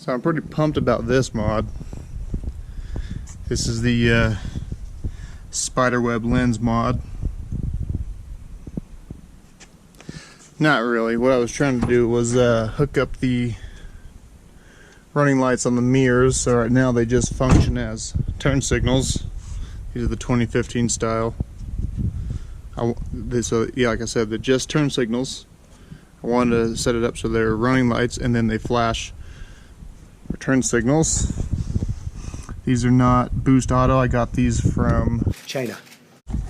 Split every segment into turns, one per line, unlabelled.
So I'm pretty pumped about this mod. This is the spiderweb lens mod. Not really. What I was trying to do was hook up the running lights on the mirrors, so right now they just function as turn signals. These are the 2015 style. So yeah, like I said, they're just turn signals. I wanted to set it up so they're running lights and then they flash turn signals. These are not boost auto. I got these from
China.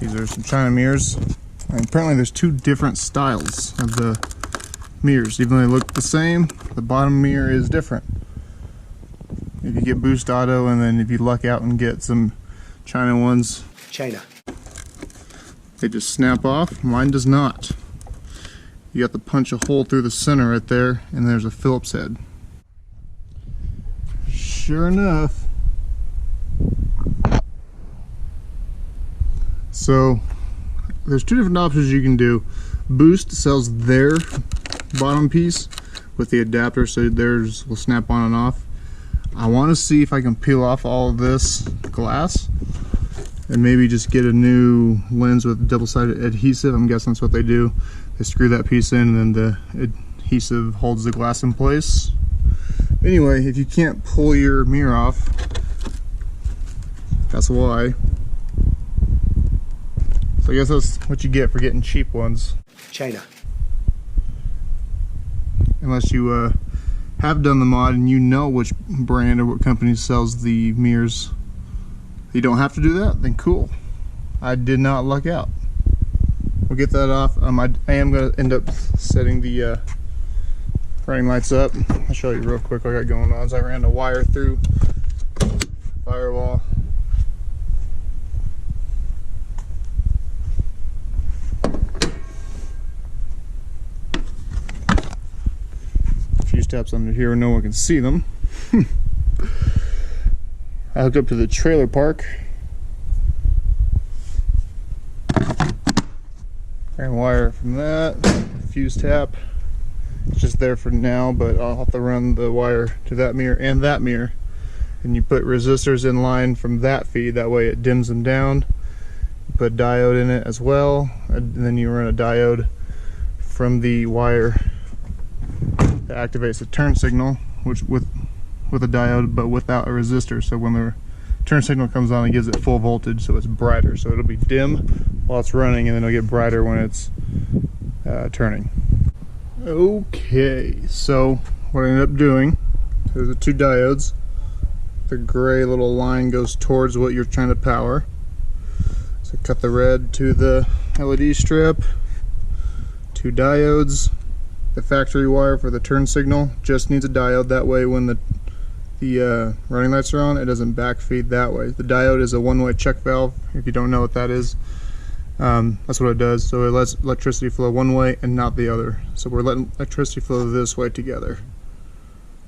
These are some China mirrors. And apparently there's two different styles of the mirrors. Even though they look the same, the bottom mirror is different. If you get boost auto, and then if you luck out and get some China ones,
China,
they just snap off. Mine does not. You have to punch a hole through the center right there, and there's a Phillips head. Sure enough. So there's two different options you can do. Boost sells their bottom piece with the adapter, so theirs will snap on and off. I want to see if I can peel off all of this glass and maybe just get a new lens with double-sided adhesive. I'm guessing that's what they do. They screw that piece in and then the adhesive holds the glass in place. Anyway, if you can't pull your mirror off, that's why. So I guess that's what you get for getting cheap ones.
China.
Unless you have done the mod and you know which brand or what company sells the mirrors. If you don't have to do that, then cool. I did not luck out. We'll get that off. I am going to end up setting the running lights up. I'll show you real quick what I got going on. So I ran a wire through firewall. A few steps under here where no one can see them. I hooked up to the trailer park. Ran wire from that, fuse tap. It's just there for now, but I'll have to run the wire to that mirror and that mirror. And you put resistors in line from that feed, that way it dims them down. You put diode in it as well, and then you run a diode from the wire that activates the turn signal, which with a diode but without a resistor. So when the turn signal comes on, it gives it full voltage, so it's brighter. So it'll be dim while it's running, and then it'll get brighter when it's turning. Okay, so what I ended up doing, there's the two diodes. The gray little line goes towards what you're trying to power. So cut the red to the LED strip. Two diodes. The factory wire for the turn signal just needs a diode. That way when the running lights are on, it doesn't backfeed that way. The diode is a one-way check valve, if you don't know what that is. That's what it does. So it lets electricity flow one way and not the other. So we're letting electricity flow this way together.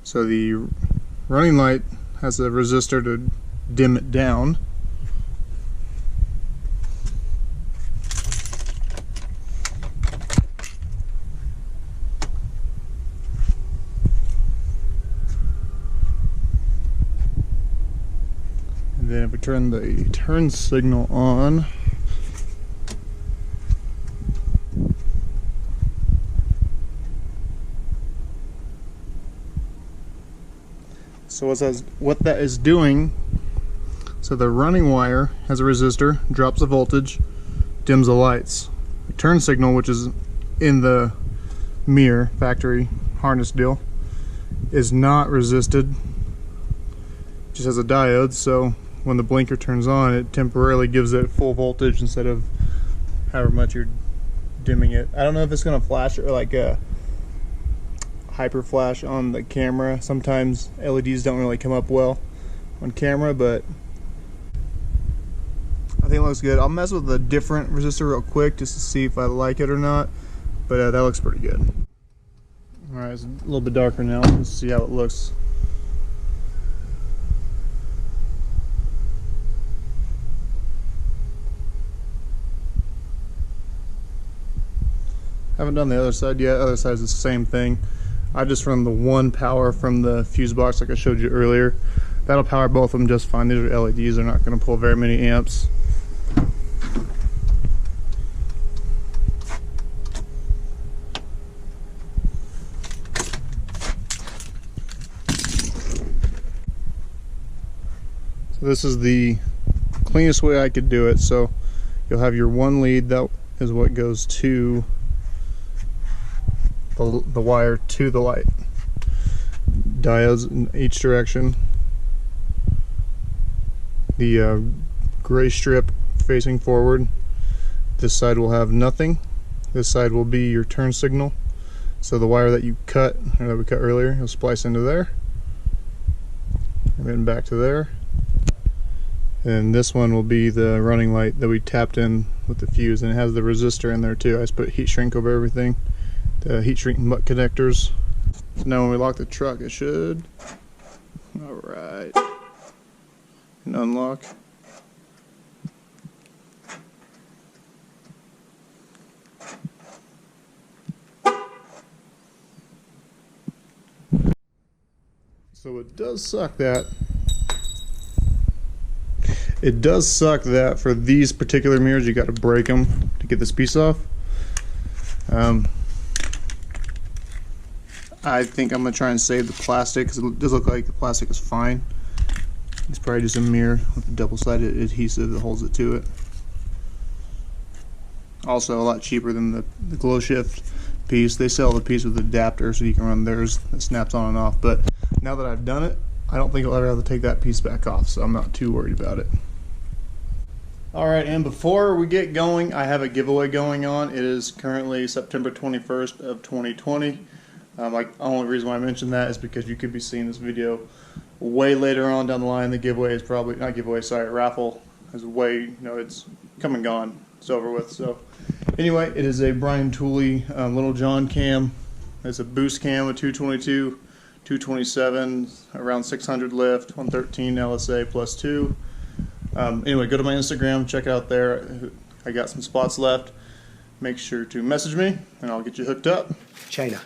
So the running light has a resistor to dim it down. And then if we turn the turn signal on, so what that is doing, so the running wire has a resistor, drops the voltage, dims the lights. The turn signal, which is in the mirror factory harness deal, is not resisted, just has a diode, so when the blinker turns on, it temporarily gives it full voltage instead of however much you're dimming it. I don't know if it's going to flash or like a hyper flash on the camera. Sometimes LEDs don't really come up well on camera, but I think it looks good. I'll mess with a different resistor real quick just to see if I like it or not, but that looks pretty good. Alright, it's a little bit darker now. Let's see how it looks. Haven't done the other side yet. Other side is the same thing. I just run the one power from the fuse box like I showed you earlier. That'll power both of them just fine. These are LEDs, they're not going to pull very many amps. So this is the cleanest way I could do it. So you'll have your one lead, that is what goes to the wire to the light. Diodes in each direction. The gray strip facing forward. This side will have nothing. This side will be your turn signal. So the wire that you cut, or that we cut earlier, you'll splice into there, and then back to there. And this one will be the running light that we tapped in with the fuse, and it has the resistor in there too. I just put heat shrink over everything. The heat shrink butt connectors. So now when we lock the truck, it should. Alright. And unlock. So it does suck that for these particular mirrors you got to break them to get this piece off. I think I'm going to try and save the plastic because it does look like the plastic is fine. It's probably just a mirror with a double-sided adhesive that holds it to it. Also a lot cheaper than the glow shift piece. They sell the piece with an adapter so you can run theirs that snaps on and off, but now that I've done it, I don't think I'll ever have to take that piece back off, so I'm not too worried about it. Alright, and before we get going, I have a giveaway going on. It is currently September 21st of 2020. The only reason why I mentioned that is because you could be seeing this video way later on down the line. The giveaway is probably, not giveaway, sorry, raffle is way, it's come and gone. It's over with. So anyway, it is a Brian Tooley Little John cam. It's a boost cam with 222, 227, around 600 lift, 113 LSA plus 2. Anyway, go to my Instagram, check it out there. I got some spots left. Make sure to message me and I'll get you hooked up.
China.